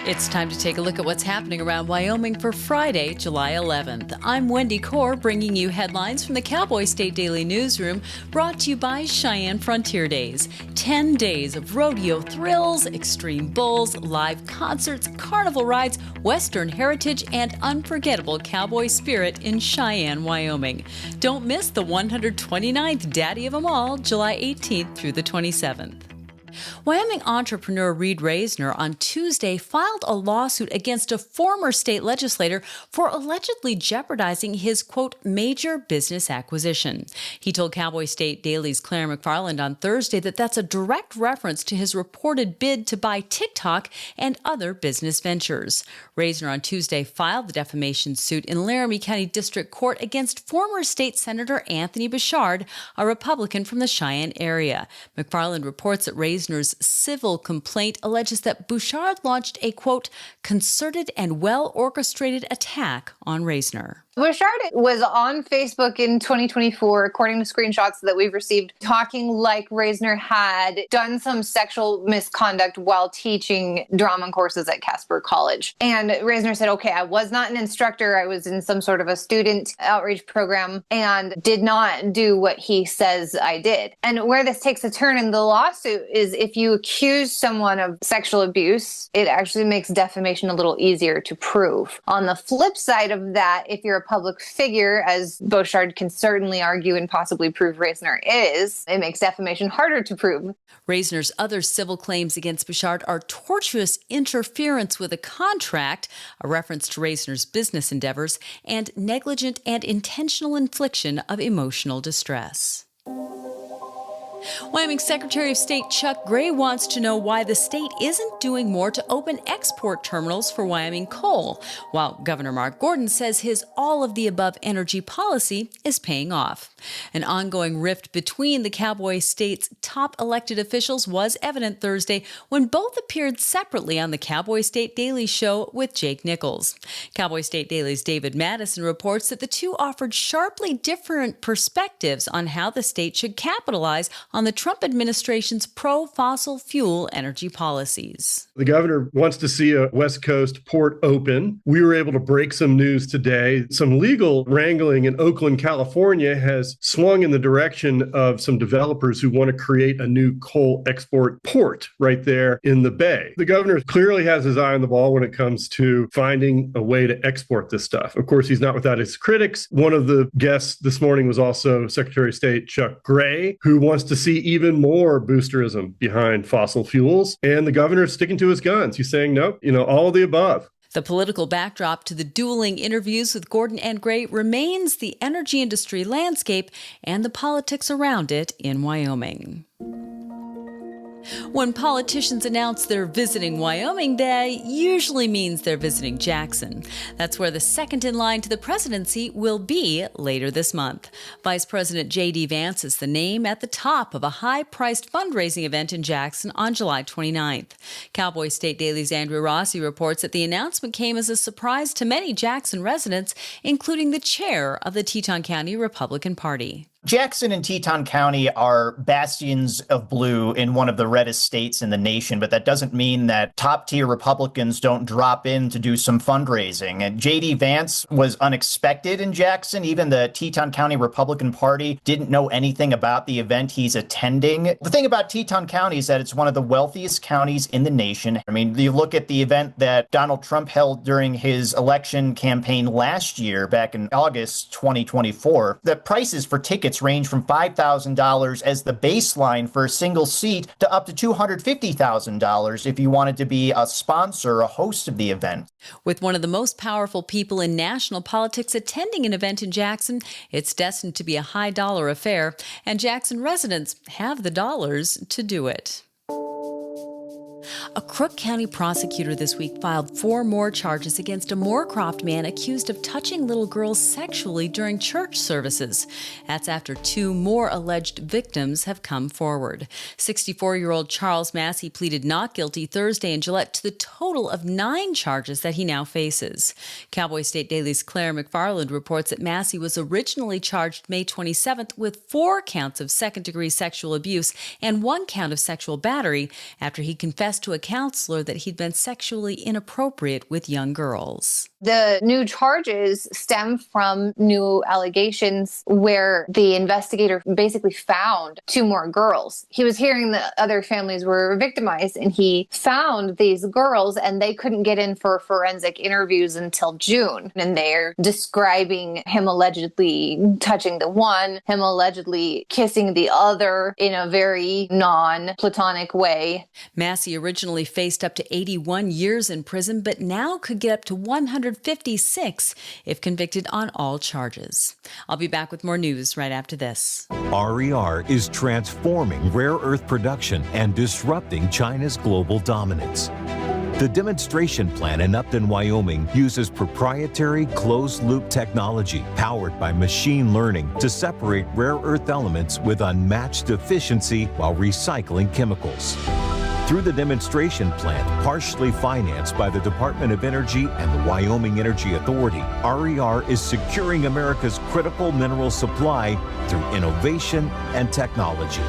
It's time to take a look at what's happening around Wyoming for Friday, July 11th. I'm Wendy Corr, bringing you headlines from the Cowboy State Daily newsroom, brought to you by Cheyenne Frontier Days. 10 days of rodeo thrills, extreme bulls, live concerts, carnival rides, Western heritage, and unforgettable cowboy spirit in Cheyenne, Wyoming. Don't miss the 129th Daddy of 'em All, July 18th through the 27th. Wyoming entrepreneur Raisner on Tuesday filed a lawsuit against a former state legislator for allegedly jeopardizing his, quote, major business acquisition. He told Cowboy State Daily's Claire McFarland on Thursday that that's a direct reference to his reported bid to buy TikTok and other business ventures. Raisner on Tuesday filed the defamation suit in Laramie County District Court against former State Senator Anthony Bouchard, a Republican from the Cheyenne area. McFarland reports that Raisner's civil complaint alleges that Bouchard launched a, quote, concerted and well-orchestrated attack on Raisner. Bouchard was on Facebook in 2024, according to screenshots that we've received, talking like Raisner had done some sexual misconduct while teaching drama courses at Casper College. And Raisner said, okay, I was not an instructor. I was in some sort of a student outreach program and did not do what he says I did. And where this takes a turn in the lawsuit is if you accuse someone of sexual abuse, it actually makes defamation a little easier to prove. On the flip side of that, if you're a public figure, as Bouchard can certainly argue and possibly prove Raisner is, it makes defamation harder to prove. Raisner's other civil claims against Bouchard are tortious interference with a contract, a reference to Raisner's business endeavors, and negligent and intentional infliction of emotional distress. Wyoming Secretary of State Chuck Gray wants to know why the state isn't doing more to open export terminals for Wyoming coal, while Governor Mark Gordon says his all-of-the-above energy policy is paying off. An ongoing rift between the Cowboy State's top elected officials was evident Thursday when both appeared separately on the Cowboy State Daily show with Jake Nichols. Cowboy State Daily's David Madison reports that the two offered sharply different perspectives on how the state should capitalize on the Trump administration's pro-fossil fuel energy policies. The governor wants to see a West Coast port open. We were able to break some news today. Some legal wrangling in Oakland, California has swung in the direction of some developers who want to create a new coal export port right there in the bay. The governor clearly has his eye on the ball when it comes to finding a way to export this stuff. Of course, he's not without his critics. One of the guests this morning was also Secretary of State Chuck Gray, who wants to see even more boosterism behind fossil fuels. And the governor is sticking to his guns. He's saying, nope, all of the above. The political backdrop to the dueling interviews with Gordon and Gray remains the energy industry landscape and the politics around it in Wyoming. When politicians announce they're visiting Wyoming, that usually means they're visiting Jackson. That's where the second in line to the presidency will be later this month. Vice President J.D. Vance is the name at the top of a high-priced fundraising event in Jackson on July 29th. Cowboy State Daily's Andrew Rossi reports that the announcement came as a surprise to many Jackson residents, including the chair of the Teton County Republican Party. Jackson and Teton County are bastions of blue in one of the reddest states in the nation, but that doesn't mean that top-tier Republicans don't drop in to do some fundraising. And J.D. Vance was unexpected in Jackson. Even the Teton County Republican Party didn't know anything about the event he's attending. The thing about Teton County is that it's one of the wealthiest counties in the nation. I mean, you look at the event that Donald Trump held during his election campaign last year, back in August 2024, the prices for tickets range from $5,000 as the baseline for a single seat to up to $250,000 if you wanted to be a sponsor, a host of the event. With one of the most powerful people in national politics attending an event in Jackson, it's destined to be a high-dollar affair, and Jackson residents have the dollars to do it. A Crook County prosecutor this week filed 4 more charges against a Moorcroft man accused of touching little girls sexually during church services. That's after 2 more alleged victims have come forward. 64-year-old Charles Massie pleaded not guilty Thursday in Gillette to the total of 9 charges that he now faces. Cowboy State Daily's Claire McFarland reports that Massie was originally charged May 27th with 4 counts of second-degree sexual abuse and 1 count of sexual battery after he confessed confessed to a counselor that he'd been sexually inappropriate with young girls. The new charges stem from new allegations where the investigator basically found 2 more girls. He was hearing that other families were victimized, and he found these girls, and they couldn't get in for forensic interviews until June. And they're describing him allegedly touching the one, him allegedly kissing the other in a very non-platonic way. Massie originally faced up to 81 years in prison, but now could get up to 156 if convicted on all charges. I'll be back with more news right after this. RER is transforming rare earth production and disrupting China's global dominance. The demonstration plant in Upton, Wyoming uses proprietary closed-loop technology powered by machine learning to separate rare earth elements with unmatched efficiency while recycling chemicals. Through the demonstration plant, partially financed by the Department of Energy and the Wyoming Energy Authority, RER is securing America's critical mineral supply through innovation and technology.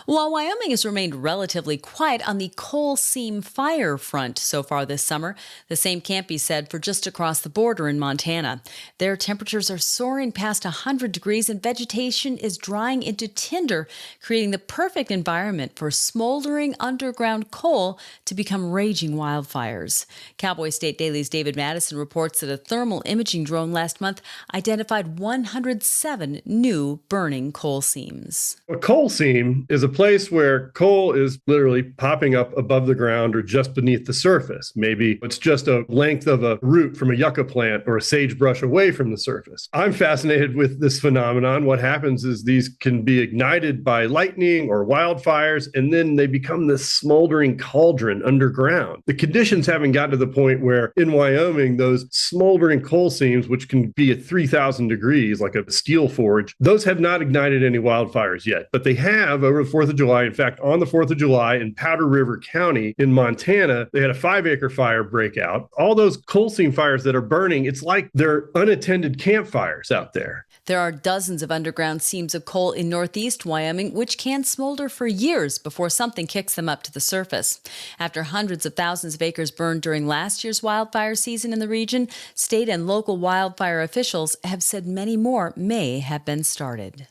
While Wyoming has remained relatively quiet on the coal seam fire front so far this summer, the same can't be said for just across the border in Montana. Their temperatures are soaring past 100 degrees and vegetation is drying into tinder, creating the perfect environment for smoldering underground coal to become raging wildfires. Cowboy State Daily's David Madison reports that a thermal imaging drone last month identified 107 new burning coal seams. A coal seam is a place where coal is literally popping up above the ground or just beneath the surface. Maybe it's just a length of a root from a yucca plant or a sagebrush away from the surface. I'm fascinated with this phenomenon. What happens is these can be ignited by lightning or wildfires, and then they become this smoldering cauldron underground. The conditions haven't gotten to the point where in Wyoming, those smoldering coal seams, which can be at 3,000 degrees, like a steel forge, those have not ignited any wildfires yet, but they have over the 4th of July. In fact, on the 4th of July in Powder River County in Montana, they had a 5-acre fire break out. All those coal seam fires that are burning, it's like they're unattended campfires out there. There are dozens of underground seams of coal in northeast Wyoming, which can smolder for years before something kicks them up to the surface. After hundreds of thousands of acres burned during last year's wildfire season in the region, state and local wildfire officials have said many more may have been started.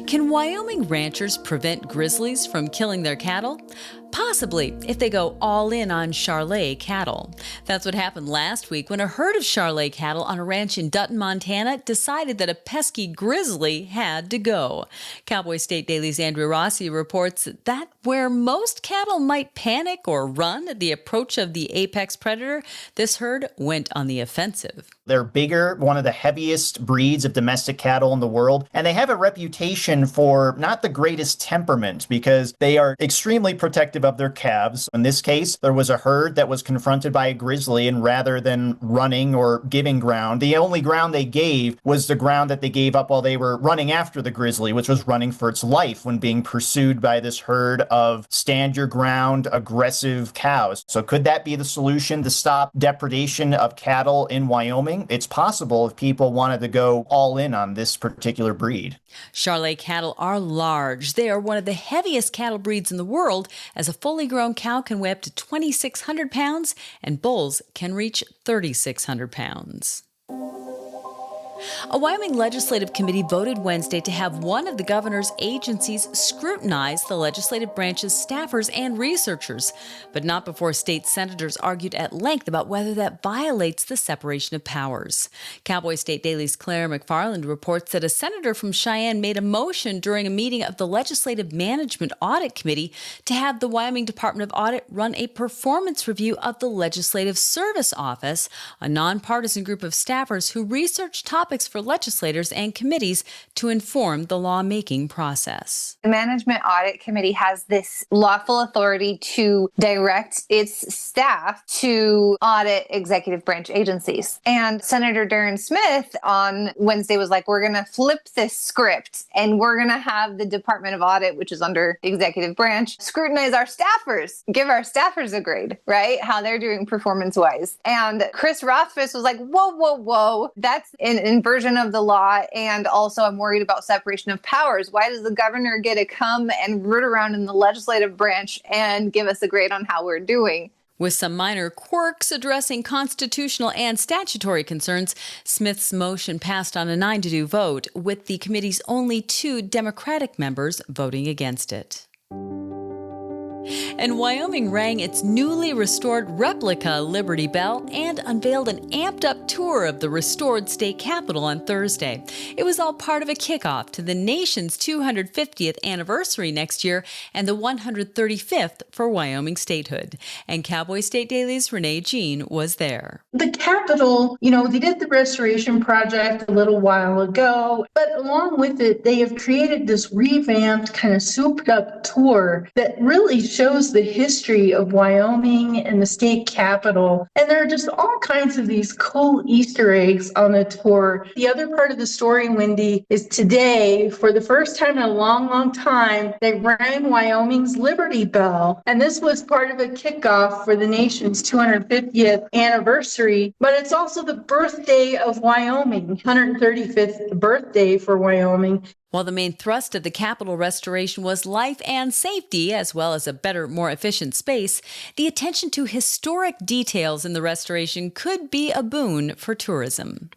Can Wyoming ranchers prevent grizzlies from killing their cattle? Possibly, if they go all in on Charolais cattle. That's what happened last week when a herd of Charolais cattle on a ranch in Dutton, Montana decided that a pesky grizzly had to go. Cowboy State Daily's Andrew Rossi reports that where most cattle might panic or run at the approach of the apex predator, this herd went on the offensive. They're bigger, one of the heaviest breeds of domestic cattle in the world, and they have a reputation for not the greatest temperament because they are extremely protective of their calves. In this case, there was a herd that was confronted by a grizzly, and rather than running or giving ground, the only ground they gave was the ground that they gave up while they were running after the grizzly, which was running for its life when being pursued by this herd of stand your ground, aggressive cows. So could that be the solution to stop depredation of cattle in Wyoming? It's possible if people wanted to go all in on this particular breed. Charolais cattle are large. They are one of the heaviest cattle breeds in the world, as a fully grown cow can weigh up to 2,600 pounds and bulls can reach 3,600 pounds. A Wyoming legislative committee voted Wednesday to have one of the governor's agencies scrutinize the legislative branch's staffers and researchers, but not before state senators argued at length about whether that violates the separation of powers. Cowboy State Daily's Claire McFarland reports that a senator from Cheyenne made a motion during a meeting of the Legislative Management Audit Committee to have the Wyoming Department of Audit run a performance review of the Legislative Service Office, a nonpartisan group of staffers who research topics for legislators and committees to inform the lawmaking process. The Management Audit Committee has this lawful authority to direct its staff to audit executive branch agencies. And Senator Darren Smith on Wednesday was like, we're going to flip this script and we're going to have the Department of Audit, which is under the executive branch, scrutinize our staffers, give our staffers a grade, right? How they're doing performance-wise. And Chris Rothfuss was like, whoa, that's an version of the law. And also I'm worried about separation of powers. Why does the governor get to come and root around in the legislative branch and give us a grade on how we're doing? With some minor quirks addressing constitutional and statutory concerns, Smith's motion passed on a 9-2 vote, with the committee's only 2 Democratic members voting against it. And Wyoming rang its newly restored replica Liberty Bell and unveiled an amped-up tour of the restored state capitol on Thursday. It was all part of a kickoff to the nation's 250th anniversary next year and the 135th for Wyoming statehood. And Cowboy State Daily's Renee Jean was there. The Capitol, they did the restoration project a little while ago, but along with it, they have created this revamped, kind of souped-up tour that really shows the history of Wyoming and the state capitol. And there are just all kinds of these cool Easter eggs on the tour. The other part of the story, Wendy, is today, for the first time in a long, long time, they rang Wyoming's Liberty Bell. And this was part of a kickoff for the nation's 250th anniversary. But it's also the birthday of Wyoming, 135th birthday for Wyoming. While the main thrust of the Capitol restoration was life and safety, as well as a better, more efficient space, the attention to historic details in the restoration could be a boon for tourism.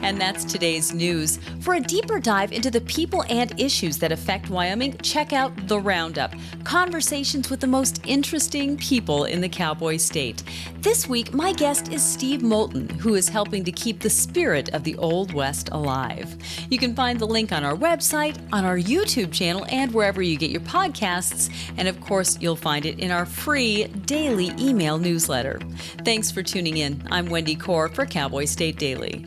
And that's today's news. For a deeper dive into the people and issues that affect Wyoming, check out The Roundup, conversations with the most interesting people in the Cowboy State. This week, my guest is Steve Moulton, who is helping to keep the spirit of the Old West alive. You can find the link on our website, on our YouTube channel, and wherever you get your podcasts. And of course, you'll find it in our free daily email newsletter. Thanks for tuning in. I'm Wendy Corr for Cowboy State Daily.